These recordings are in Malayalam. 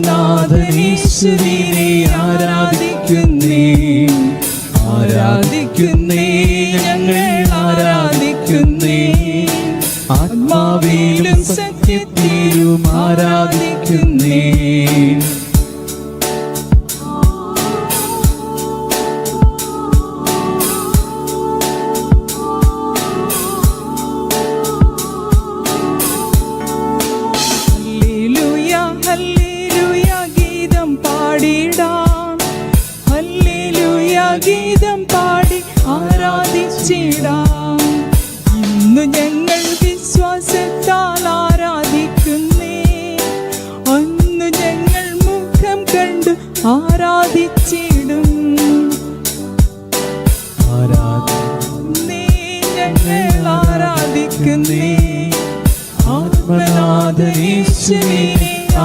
ആത്മനാഥനീശ്വരീനെ ആരാധിക്കുന്നേ, ആരാധിക്കുന്നേ, ഞങ്ങൾ ആരാധിക്കുന്നേ. ആത്മാവിലും സത്യത്തിലും ആരാധിക്കുന്നേ. ഗീതം പാടി ആരാധിച്ചിടാം. ഇന്ന് ഞങ്ങൾ വിശ്വാസത്താൽ ആരാധിക്കുന്നേ, അന്ന് ഞങ്ങൾ മുഖം കണ്ട് ആരാധിച്ചിടും. ഞങ്ങൾ ആരാധിക്കുന്നേ, ആത്മനാഥനീശ്വരീനെ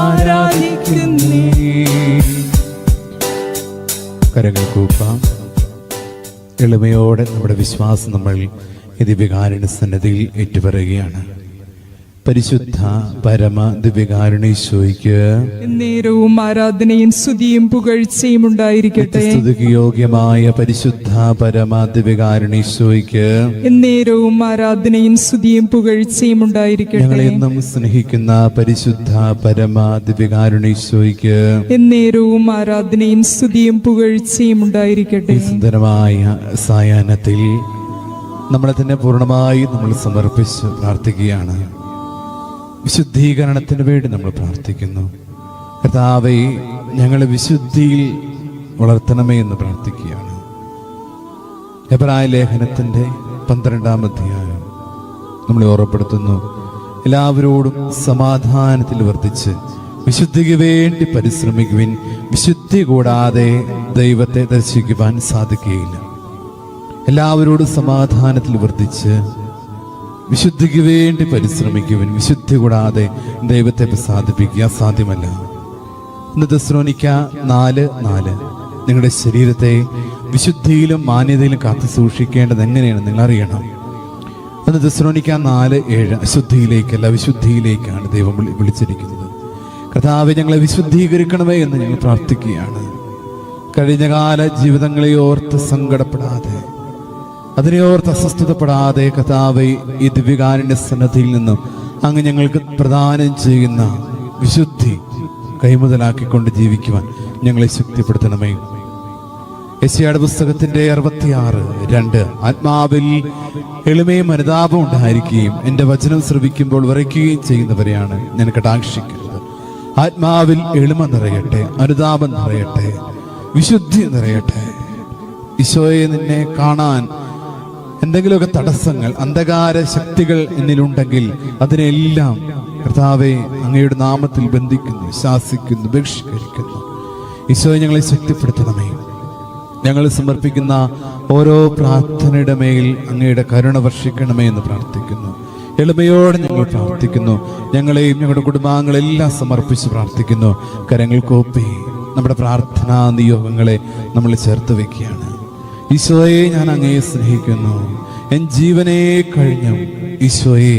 ആരാധിക്കുന്നേ. കരങ്ങൾ കൂപ്പാം. എളിമയോടെ നമ്മുടെ വിശ്വാസം നമ്മൾ ദിവ്യകാരുണ്യ സന്നിധിയിൽ ഏറ്റുപറയുകയാണ്. പരിശുദ്ധ പരമ ദിവ്യകാരുണ്യേശോയ്ക്ക് നേരവും ആരാധനയും സ്തുതിയും പുകഴ്ചയും ഉണ്ടായിരിക്കട്ടെ. സ്തുതിക്ക് യോഗ്യമായ പരിശുദ്ധ പരമ ദിവ്യകാരുണ്യേശോയ്ക്ക് നേരവും ആരാധനയും സ്തുതിയും പുകഴ്ചയും ഉണ്ടായിരിക്കട്ടെ. ഞങ്ങളെ എന്നും സ്നേഹിക്കുന്ന പരിശുദ്ധ പരമ ദിവ്യകാരുണ്യേശോയ്ക്ക് നേരവും ആരാധനയും സ്തുതിയും പുകഴ്ചയും ഉണ്ടായിരിക്കട്ടെ. സുന്ദരമായ സായാഹ്നത്തിൽ നമ്മളെ തന്നെ പൂർണ്ണമായി നമ്മൾ സമർപ്പിച്ച് പ്രാർത്ഥിക്കുകയാണ്. വിശുദ്ധീകരണത്തിന് വേണ്ടി നമ്മൾ പ്രാർത്ഥിക്കുന്നു. കർത്താവേ, ഞങ്ങളെ വിശുദ്ധിയിൽ വളർത്തണമേ എന്ന് പ്രാർത്ഥിക്കുകയാണ്. എബ്രായ ലേഖനത്തിൻ്റെ 12-ാം അധ്യായം നമ്മളെ ഓർമ്മപ്പെടുത്തുന്നു. എല്ലാവരോടും സമാധാനത്തിൽ വർദ്ധിച്ച് വിശുദ്ധിക്ക് വേണ്ടി പരിശ്രമിക്കുവിൻ. വിശുദ്ധി കൂടാതെ ദൈവത്തെ ദർശിക്കുവാൻ സാധിക്കുകയില്ല. എല്ലാവരോടും സമാധാനത്തിൽ വർദ്ധിച്ച് വിശുദ്ധിക്ക് വേണ്ടി പരിശ്രമിക്കുവിൻ. വിശുദ്ധി കൂടാതെ ദൈവത്തെ പ്രസാദിപ്പിക്കുക സാധ്യമല്ല. 1 തെസ്സലോനിക്ക 4:4 നിങ്ങളുടെ ശരീരത്തെ വിശുദ്ധിയിലും മാന്യതയിലും കാത്തു സൂക്ഷിക്കേണ്ടത് എങ്ങനെയാണ് നിങ്ങൾ അറിയണം. 1 തെസ്സലോനിക്ക 4:7 അശുദ്ധിയിലേക്കല്ല വിശുദ്ധിയിലേക്കാണ് ദൈവം വിളിച്ചിരിക്കുന്നത്. കർത്താവേ, ഞങ്ങളെ വിശുദ്ധീകരിക്കണമേ എന്ന് ഞങ്ങൾ പ്രാർത്ഥിക്കുകയാണ്. കഴിഞ്ഞകാല ജീവിതങ്ങളെ ഓർത്ത് സങ്കടപ്പെടാതെ, അതിനെ ഓർത്ത് അസ്വസ്ഥതപ്പെടാതെ, കർത്താവേ, ഈ ദിവ്യകാരുണ്യ സന്നദ്ധിയിൽ നിന്നും അങ്ങ് ഞങ്ങൾക്ക് പ്രദാനം ചെയ്യുന്ന വിശുദ്ധി കൈമുതലാക്കിക്കൊണ്ട് ജീവിക്കുവാൻ ഞങ്ങളെ ശക്തിപ്പെടുത്തണമേ. യെശയ്യായുടെ പുസ്തകത്തിന്റെ 66:2 ആത്മാവിൽ എളിമയും അനുതാപം ഉണ്ടായിരിക്കുകയും എൻ്റെ വചനം ശ്രവിക്കുമ്പോൾ വിറയ്ക്കുകയും ചെയ്യുന്നവരെയാണ് ഞാൻ കടാക്ഷിക്കുന്നത്. ആത്മാവിൽ എളിമ നിറയട്ടെ, അനുതാപം നിറയട്ടെ, വിശുദ്ധി നിറയട്ടെ. ഈശോയെ, നിന്നെ കാണാൻ എന്തെങ്കിലുമൊക്കെ തടസ്സങ്ങൾ, അന്ധകാര ശക്തികൾ എന്നിലുണ്ടെങ്കിൽ അതിനെല്ലാം കർത്താവേ അങ്ങയുടെ നാമത്തിൽ ബന്ധിക്കുന്നു, ശാസിക്കുന്നു, ബഹിഷ്കരിക്കുന്നു. ഈശോയെ, ഞങ്ങളെ ശക്തിപ്പെടുത്തണമേ. ഞങ്ങൾ സമർപ്പിക്കുന്ന ഓരോ പ്രാർത്ഥനയുടെ മേൽ അങ്ങയുടെ കരുണ വർഷിക്കണമേ എന്ന് പ്രാർത്ഥിക്കുന്നു. എളിമയോടെ ഞങ്ങൾ പ്രാർത്ഥിക്കുന്നു. ഞങ്ങളെയും ഞങ്ങളുടെ കുടുംബാംഗങ്ങളെല്ലാം സമർപ്പിച്ച് പ്രാർത്ഥിക്കുന്നു. കരങ്ങൾ കോപ്പി നമ്മുടെ പ്രാർത്ഥനാ നിയോഗങ്ങളെ നമ്മൾ ചേർത്ത് വെക്കുകയാണ്. ഈശോയെ, ഞാൻ അങ്ങയെ സ്നേഹിക്കുന്നു. എൻ ജീവനെ കഴിഞ്ഞും ഈശോയെ,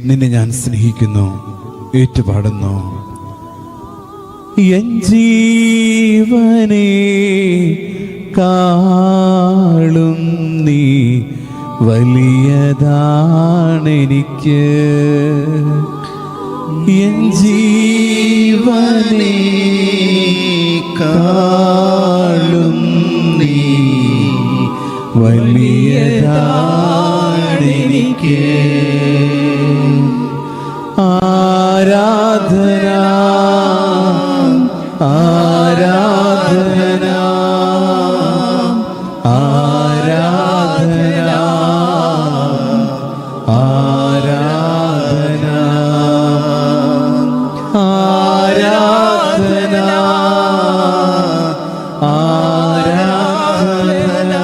നിന്നെ ഞാൻ സ്നേഹിക്കുന്നു. ഏറ്റുപാടുന്നു. എൻ ജീവനെ കാളും നീ വലിയതാണെനിക്ക്. എൻ ജീവനെ കാളും നീ വലിയതാണെനിക്ക്. ആരാധന ആരാധന ആരാധന ആരാധന ആരാധന ആരാധന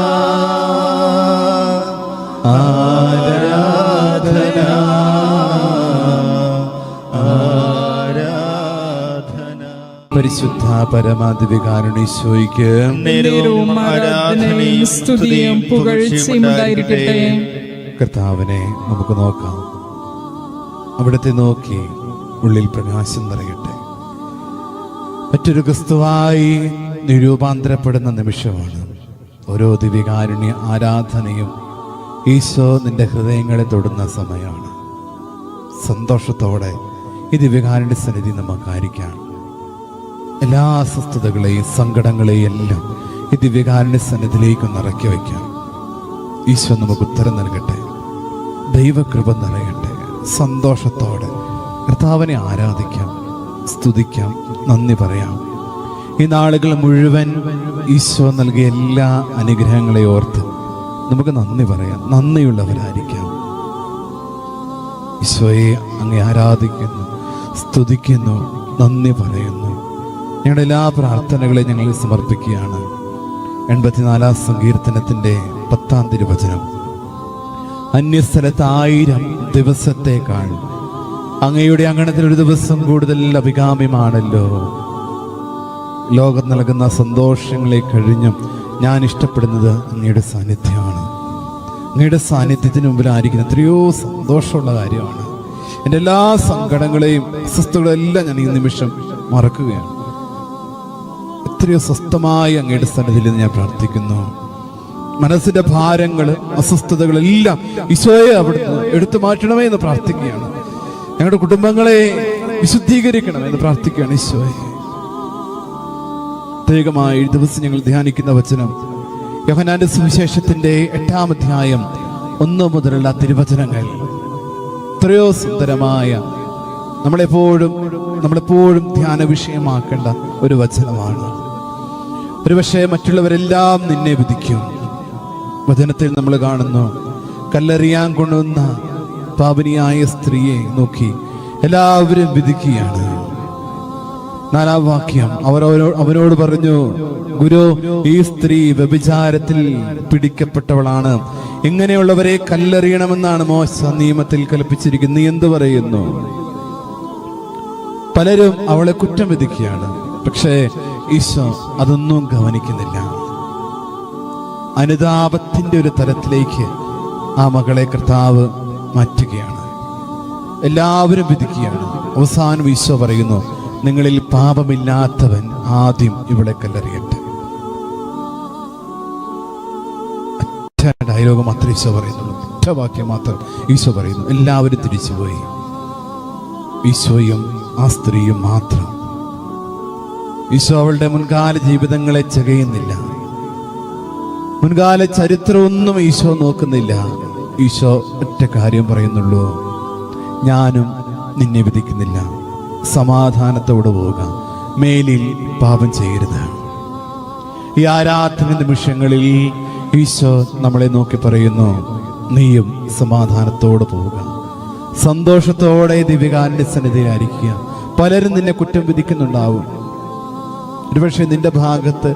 ആരാധന ആരാധന. പരിശുദ്ധ പരമാദിവ്യകാരുണ്യേശോയ്ക്ക് ആരാധനയും സ്തുതിയും പുകഴ്ചയും ഉണ്ടായിരിക്കട്ടെ. കർത്താവിനെ നമുക്ക് നോക്കാം. അവിടുത്തെ നോക്കി ഉള്ളിൽ പ്രകാശം നിറയട്ടെ. മറ്റൊരു ക്രിസ്തുവായി നിരൂപാന്തരപ്പെടുന്ന നിമിഷമാണ്. ഓരോ ദിവ്യകാരുണ്യ ആരാധനയും ഈശോ നിന്റെ ഹൃദയങ്ങളെ തൊടുന്ന സമയമാണ്. സന്തോഷത്തോടെ ഈ ദിവ്യകാരുണ്യ സന്നിധി നമുക്കായിരിക്കാം. എല്ലാ അസ്വസ്ഥതകളെയും സങ്കടങ്ങളെയും എല്ലാം ഈ ദിവ്യകാരുണ്യ സന്നിധിയിലേക്ക് നിറക്കി വയ്ക്കാം. ഈശോ നമുക്ക് ഉത്തരം നൽകട്ടെ, ദൈവകൃപ നിറയട്ടെ. സന്തോഷത്തോടെ കർത്താവിനെ ആരാധിക്കാം, സ്തുതിക്കാം, നന്ദി പറയാം. ഈ നാളുകൾ മുഴുവൻ ഈശോ നൽകിയ എല്ലാ അനുഗ്രഹങ്ങളെ ഓർത്ത് നമുക്ക് നന്ദി പറയാം, നന്ദിയുള്ളവരായിരിക്കാം. ഈശോയെ അങ്ങേ ആരാധിക്കുന്നു, സ്തുതിക്കുന്നു, നന്ദി പറയുന്നു. ഞങ്ങളുടെ എല്ലാ പ്രാർത്ഥനകളെയും ഞങ്ങൾ സമർപ്പിക്കുകയാണ്. 84 സങ്കീർത്തനത്തിൻ്റെ 10 തിരുവചനം, അന്യസ്ഥലത്ത് 1000 ദിവസത്തേക്കാൾ അങ്ങയുടെ അങ്കണത്തിൽ ഒരു ദിവസം കൂടുതൽ അഭികാമ്യമാണല്ലോ. ലോകം നൽകുന്ന സന്തോഷങ്ങളെ കഴിഞ്ഞും ഞാൻ ഇഷ്ടപ്പെടുന്നത് അങ്ങയുടെ സാന്നിധ്യമാണ്. അങ്ങയുടെ സാന്നിധ്യത്തിന് മുമ്പിലായിരിക്കുന്ന എത്രയോ സന്തോഷമുള്ള കാര്യമാണ്. എൻ്റെ എല്ലാ സങ്കടങ്ങളെയും അസ്വസ്ഥകളെല്ലാം ഞാൻ ഈ നിമിഷം മറക്കുകയാണ്. എത്രയോ സ്വസ്ഥമായി അങ്ങയുടെ സന്നിധിയിൽ ഞാൻ പ്രാർത്ഥിക്കുന്നു. മനസ്സിന്റെ ഭാരങ്ങൾ, അസ്വസ്ഥതകളെല്ലാം ഈശോയെ അവിടുന്ന് എടുത്തു മാറ്റണമേ എന്ന് പ്രാർത്ഥിക്കുകയാണ്. ഞങ്ങളുടെ കുടുംബങ്ങളെ വിശുദ്ധീകരിക്കണമെന്ന് പ്രാർത്ഥിക്കുകയാണ് ഈശോയെ. പ്രത്യേകമായി ഈ ദിവസം ഞങ്ങൾ ധ്യാനിക്കുന്ന വചനം യോഹന്നാന്റെ സുവിശേഷത്തിന്റെ 8-ാം അധ്യായം 1 മുതലുള്ള തിരുവചനങ്ങൾ. എത്രയോ സുന്ദരമായ, നമ്മളെപ്പോഴും ധ്യാന വിഷയമാക്കേണ്ട ഒരു വചനമാണ്. ഒരുപക്ഷെ മറ്റുള്ളവരെല്ലാം നിന്നെ വിധിക്കും. വചനത്തിൽ നമ്മൾ കാണുന്നു, കല്ലെറിയാൻ കൊണ്ടുവന്ന പാപിനിയായ സ്ത്രീയെ നോക്കി എല്ലാവരും വിധിക്കുകയാണ്. 4-ാം വാക്യം, അവനോട് പറഞ്ഞു, ഗുരു, ഈ സ്ത്രീ വ്യഭിചാരത്തിൽ പിടിക്കപ്പെട്ടവളാണ്. ഇങ്ങനെയുള്ളവരെ കല്ലെറിയണമെന്നാണ് മോശ നിയമത്തിൽ കൽപ്പിച്ചിരിക്കുന്നത്. നീ എന്ത് പറയുന്നു? പലരും അവളെ കുറ്റം വിധിക്കുകയാണ്. പക്ഷേ ഈശോ അതൊന്നും ഗവനിക്കുന്നില്ല. അനുതാപത്തിന്റെ ഒരു തലത്തിലേക്ക് ആ മകളെ കർത്താവ് മാറ്റുകയാണ്. എല്ലാവരും വിധിക്കുകയാണ്. അവസാനം ഈശോ പറയുന്നു, നിങ്ങളിൽ പാപമില്ലാത്തവൻ ആദ്യം ഇവിടെ കല്ലെറിയട്ടെ. ഒറ്റ ഡയലോഗ് മാത്രം ഈശോ പറയുന്നുള്ളൂ, ഒറ്റ വാക്യം മാത്രം ഈശോ പറയുന്നു. എല്ലാവരും തിരിച്ചുപോയി. ഈശോയും ആ സ്ത്രീയും മാത്രം. ഈശോ അവളുടെ മുൻകാല ജീവിതങ്ങളെ ചകയുന്നില്ല. മുൻകാല ചരിത്രമൊന്നും ഈശോ നോക്കുന്നില്ല. ഈശോ ഒറ്റ കാര്യം പറയുന്നുള്ളൂ, ഞാനും നിന്നെ വിധിക്കുന്നില്ല, സമാധാനത്തോടെ പോവുക, മേലിൽ പാപം ചെയ്യരുത്. ഈ ആരാധന നിമിഷങ്ങളിൽ ഈശോ നമ്മളെ നോക്കി പറയുന്നു, നീയും സമാധാനത്തോടെ പോവുക, സന്തോഷത്തോടെ ദിവ്യകാരുണ്യ സന്നിധിയിലായിരിക്കുക. പലരും നിന്നെ കുറ്റം വിധിക്കുന്നുണ്ടാവും. ഒരുപക്ഷെ നിന്റെ ഭാഗത്ത്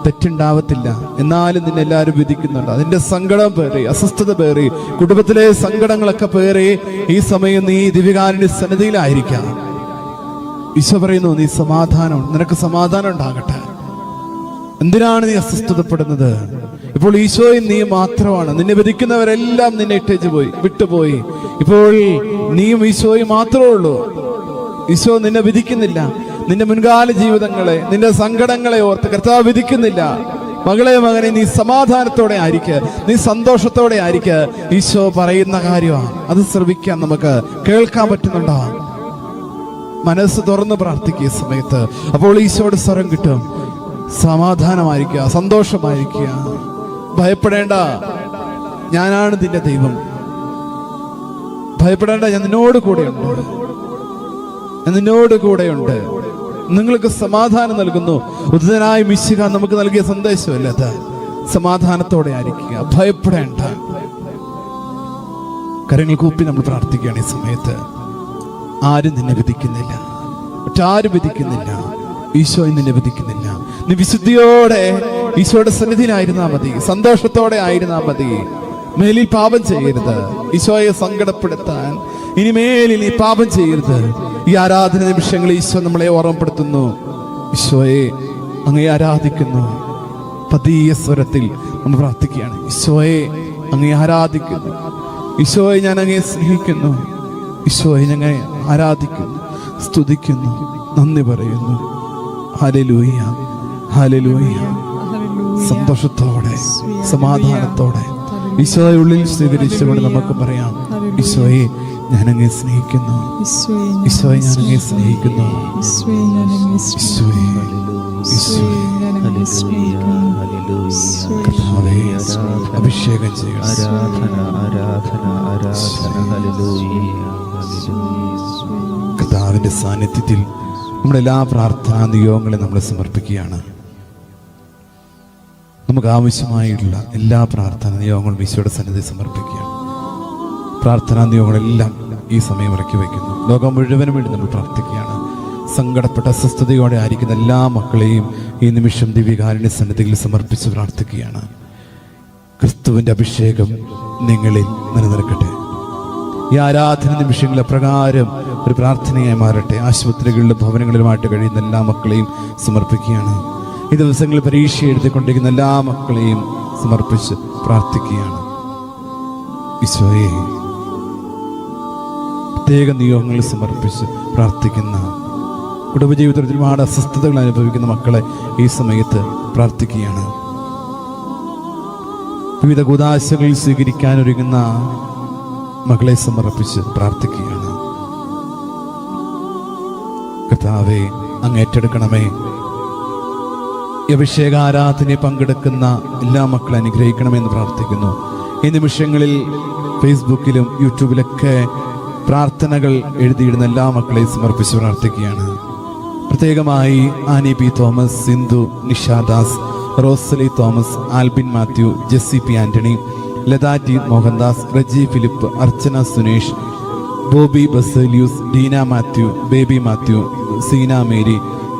തെറ്റുണ്ടാവത്തില്ല, എന്നാലും നിന്നെ എല്ലാവരും വിധിക്കുന്നുണ്ട്. അതിന്റെ സങ്കടം പേറി, അസ്വസ്ഥത പേറി, കുടുംബത്തിലെ സങ്കടങ്ങളൊക്കെ പേറി ഈ സമയം നീ ദിവ്യകാരുണ്യ സന്നിധിയിലായിരിക്കാം. ഈശോ പറയുന്നു, നീ നിനക്ക് സമാധാനം ഉണ്ടാകട്ടെ. എന്തിനാണ് നീ അസ്വസ്ഥതപ്പെടുന്നത്? ഇപ്പോൾ ഈശോയും നീ മാത്രമാണ്. നിന്നെ വിധിക്കുന്നവരെല്ലാം നിന്നെ വിട്ടുപോയി. ഇപ്പോൾ നീയും ഈശോയും മാത്രമേ ഉള്ളൂ. ഈശോ നിന്നെ വിധിക്കുന്നില്ല. നിന്റെ മുൻകാല ജീവിതങ്ങളെ, നിന്റെ സങ്കടങ്ങളെ ഓർത്ത് കർത്താവ് വിധിക്കുന്നില്ല. മകളെ, മകനെ, നീ സമാധാനത്തോടെ ആയിരിക്കുക, നീ സന്തോഷത്തോടെ ആയിരിക്കുക. ഈശോ പറയുന്ന കാര്യമാണ്. അത് ശ്രവിക്കാൻ നമുക്ക് കേൾക്കാൻ പറ്റുന്നുണ്ടോ? മനസ്സ് തുറന്ന് പ്രാർത്ഥിക്കുക സമയത്ത്. അപ്പോൾ ഈശോയുടെ സ്വരം കിട്ടും. സമാധാനമായിരിക്കുക, സന്തോഷമായിരിക്കുക. ഭയപ്പെടേണ്ട, ഞാനാണ് നിന്റെ ദൈവം. ഭയപ്പെടേണ്ട, ഞാൻ നിന്നോട് കൂടെയുണ്ട്. നിങ്ങൾക്ക് സമാധാനം നൽകുന്നു. ഉദിതനായ മിശിഹ നമുക്ക് നൽകിയ സന്ദേശമല്ല അത്. സമാധാനത്തോടെ ആയിരിക്കുക, ഭയപ്പെടേണ്ട. കരങ്ങൾ കൂപ്പി നമ്മൾ പ്രാർത്ഥിക്കുകയാണ് ഈ സമയത്ത്. ആരും നിന്നെ വിധിക്കുന്നില്ല, മറ്റാരും വിധിക്കുന്നില്ല. ഈശോ നിന്നെ വിധിക്കുന്നില്ല. നീ വിശുദ്ധിയോടെ ഈശോയുടെ സന്നിധിയിലായിരുന്നാൽ മതി, സന്തോഷത്തോടെ ആയിരുന്നാൽ മതി. മേലിൽ പാപം ചെയ്യരുത്. ഈശോയെ സങ്കടപ്പെടുത്താൻ ഇനി മേലിൽ നീ പാപം ചെയ്യരുത്. ഈ ആരാധന നിമിഷങ്ങളിൽ ഈശോ നമ്മളെ ഓർമ്മപ്പെടുത്തുന്നു. ഈശോയെ അങ്ങേ ആരാധിക്കുന്നു. പതിയ സ്വരത്തിൽ നമ്മൾ പ്രാർത്ഥിക്കുകയാണ്. ഈശോയെ അങ്ങേ ആരാധിക്കുന്നു. ഈശോയെ ഞാൻ അങ്ങേ സ്നേഹിക്കുന്നു. ഈശോയെ ഞങ്ങൾ ആരാധിക്കുന്നു, സ്തുതിക്കുന്നു, നന്ദി പറയുന്നു. Hallelujah, hallelujah. സന്തോഷത്തോടെ സമാധാനത്തോടെ ഈശോയെ ഉള്ളിൽ സ്വീകരിച്ചുകൊണ്ട് നമുക്ക് പറയാം, ഈശോയെ ഞാൻ അങ്ങേ സ്നേഹിക്കുന്നു, ഈശോയെ ഞാൻ അങ്ങേ സ്നേഹിക്കുന്നു, ഈശോയെ ഈശോയെ കർത്താവേ അഭിഷേകം ചെയ്യണം. കർത്താവിന്റെ സാന്നിധ്യത്തിൽ നമ്മുടെ എല്ലാ പ്രാർത്ഥനാ നിയോഗങ്ങളെ നമ്മൾ സമർപ്പിക്കുകയാണ്. നമുക്ക് ആവശ്യമായിട്ടുള്ള എല്ലാ പ്രാർത്ഥനാ നിയോഗങ്ങളും ഈശോയുടെ സന്നിധി സമർപ്പിക്കുകയാണ്. പ്രാർത്ഥനാ നിയോഗങ്ങളെല്ലാം ഈ സമയം ഇറക്കി വയ്ക്കുന്നു. ലോകം മുഴുവനും വേണ്ടി നമ്മൾ പ്രാർത്ഥിക്കുകയാണ്. സങ്കടപ്പെട്ട അസ്വസ്ഥതയോടെ ആയിരിക്കുന്ന എല്ലാ മക്കളെയും ഈ നിമിഷം ദിവ്യകാരുണ്യ സന്നിധിയിൽ സമർപ്പിച്ച് പ്രാർത്ഥിക്കുകയാണ്. ക്രിസ്തുവിൻ്റെ അഭിഷേകം നിങ്ങളിൽ നിലനിൽക്കട്ടെ. ഈ ആരാധന നിമിഷങ്ങളെ പ്രകാരം ഒരു പ്രാർത്ഥനയായി മാറട്ടെ. ആശുപത്രികളിലും ഭവനങ്ങളിലുമായിട്ട് കഴിയുന്ന എല്ലാ മക്കളെയും സമർപ്പിക്കുകയാണ്. ഈ ദിവസങ്ങളിൽ പരീക്ഷ എഴുതിക്കൊണ്ടിരിക്കുന്ന എല്ലാ മക്കളെയും സമർപ്പിച്ച് പ്രാർത്ഥിക്കുകയാണ്. ഈശോയെ പ്രത്യേക നിയോഗങ്ങളിൽ സമർപ്പിച്ച് പ്രാർത്ഥിക്കുന്ന, കുടുംബജീവിതത്തിൽ ഒരുപാട് അസ്വസ്ഥതകൾ അനുഭവിക്കുന്ന മക്കളെ ഈ സമയത്ത് പ്രാർത്ഥിക്കുകയാണ്. വിവിധ കൂദാശകളിൽ സ്വീകരിക്കാനൊരുങ്ങുന്ന മകളെ സമർപ്പിച്ച് പ്രാർത്ഥിക്കുകയാണ്. കർത്താവേ, അങ്ങ് ഏറ്റെടുക്കണമേ. ഈ അഭിഷേകാരാധനയെ പങ്കെടുക്കുന്ന എല്ലാ മക്കളെ അനുഗ്രഹിക്കണമെന്ന് പ്രാർത്ഥിക്കുന്നു. ഈ നിമിഷങ്ങളിൽ ഫേസ്ബുക്കിലും യൂട്യൂബിലൊക്കെ പ്രാർത്ഥനകൾ എഴുതിയിടുന്ന എല്ലാ മക്കളെയും സമർപ്പിച്ച് പ്രാർത്ഥിക്കുകയാണ്. പ്രത്യേകമായി Annie P Thomas, Sindhu, Nishadas, Rosali Thomas, Albin Mathew, Jessy P Antony, Latha T Mohandas, Reji Philip, Archana Sunesh, Bobby Baselius, Deena Mathew, Baby Mathew, Seena Mary,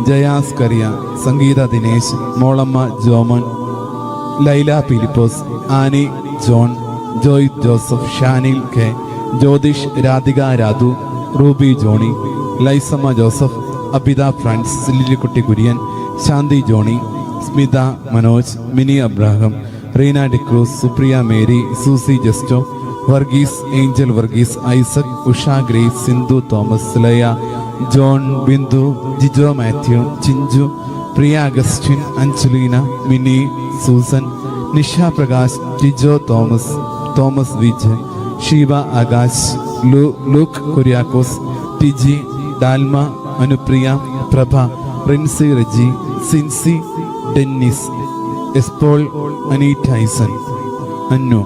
Jayas Kariya, Sangeetha Dinesh, Molamma Joman, Laila Philipose, Annie John, Joy Joseph, Shanil K, Jyothish, Radhika Radhu, Ruby Johny, Lissamma Joseph, Abitha Francis, Lillykutty Kurian, Shanthi Johny, Smitha Manoj, Mini Abraham, Reena D'Cruz, Supriya Mary, Susie Justo, Varghese, Angel Varghese, Isaac, Usha Grace, Sindhu Thomas, Laya, John, Bindu, Jijo Mathew, Chinchu, Priya Augustine, Anjalina, Mini, Susan, Nisha Prakash, Tijo Thomas, Thomas Vijay, Sheeba Akash, Luke Kuriakose, Tiji, Dalma, Anupriya, Prabha, Rincy Reji, Sincy, Dennis, Espaul, Ani Tyson, Annu.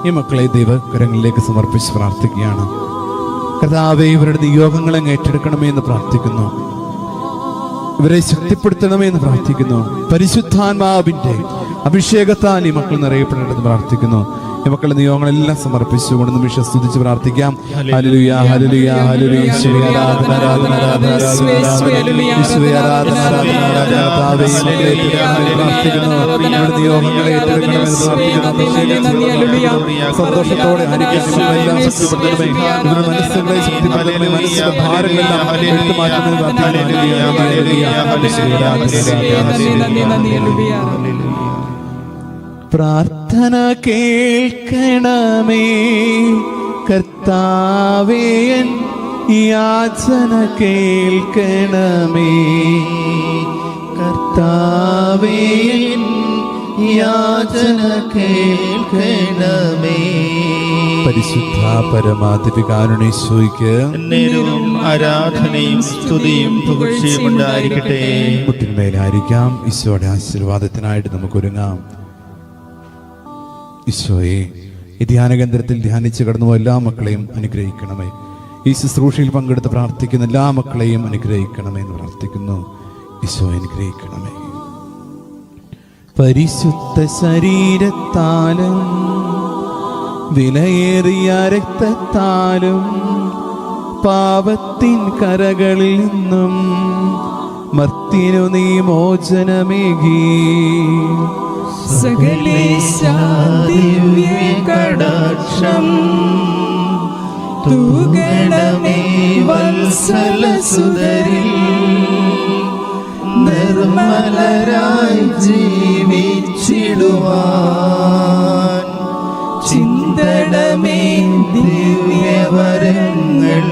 ഈ മക്കളെ ദൈവകരങ്ങളിലേക്ക് സമർപ്പിച്ച് പ്രാർത്ഥിക്കുകയാണ്. കർത്താവേ, ഇവരുടെ നിയോഗങ്ങളെ ഏറ്റെടുക്കണമേ എന്ന് പ്രാർത്ഥിക്കുന്നു. ഇവരെ ശക്തിപ്പെടുത്തണമേ എന്ന് പ്രാർത്ഥിക്കുന്നു. പരിശുദ്ധാത്മാവിന്റെ അഭിഷേകത്താൽ ഈ മക്കൾ നിറയപ്പെടേണ്ടത് പ്രാർത്ഥിക്കുന്നു. ഈ മക്കളുടെ നിയോഗങ്ങളെല്ലാം സമർപ്പിച്ചുകൊണ്ട് നിമിഷം സ്തുതിച്ച് പ്രാർത്ഥിക്കാം. Hallelujah, hallelujah, hallelujah. യേശുവേ ആരാധന, ആരാധന, ആരാധന, യേശുവേ ആരാധന, ആരാധന, ആരാധന. കർത്താവേ, ഈ മക്കളെ ഏറ്റെടുക്കണമെന്ന് പ്രാർത്ഥിക്കുന്നു. ഇവരുടെ നിയോഗങ്ങളെ ഏറ്റെടുക്കണമെന്ന് പ്രാർത്ഥിക്കുന്നു. സന്തോഷത്തോടെ അനുഗ്രഹിക്കുന്നതെല്ലാം ശക്തിപ്പെടുത്തണമേ. ഇവരുടെ മനസ്സുകളെ ശക്തിപ്പെടുത്തണമേ. മനസ്സിന്റെ ഭാരങ്ങളെല്ലാം എടുത്തു മാറ്റണമെന്ന് പ്രാർത്ഥിക്കുന്നു. പ്രാർത്ഥന കേൾക്കണമേ കർത്താവേ, യാചന കേൾക്കണമേ കർത്താവേ, യാചന കേൾക്കണമേ. പരിശുദ്ധ പരമാധികാരുണ്യേശോയ്ക്ക് എന്നേരവും ആരാധനയും സ്തുതിയും പുകഴ്ചയും ഉണ്ടായിരിക്കട്ടെ. മുട്ടിന്മേലായിരിക്കാം. ഈശോയുടെ ആശീർവാദത്തിനായിട്ട് നമുക്കൊരുങ്ങാം. ഈശോയെ, ഈ ധ്യാനകേന്ദ്രത്തിൽ ധ്യാനിച്ച് കടന്നു എല്ലാ മക്കളെയും അനുഗ്രഹിക്കണമേ. ഈ ശുശ്രൂഷയിൽ പങ്കെടുത്ത് പ്രാർത്ഥിക്കുന്ന എല്ലാ മക്കളെയും അനുഗ്രഹിക്കണമേ എന്ന് പ്രാർത്ഥിക്കുന്നു. ഈശോ അനുഗ്രഹിക്കണമേ. പരിശുദ്ധ ശരീരത്താലും വിലയേറിയ രക്തത്താലും പാപത്തിൻ കരകളിൽ നിന്നും മർത്യനു നീ മോചനമേകി. സകലേശാ ദിവ്യകടാക്ഷം തൂകണമേ വത്സലസുതരിൽ. നിർമ്മലരായി ജീവിച്ചിടുവാൻ ചിന്തണമേ ദിവ്യവരങ്ങൾ.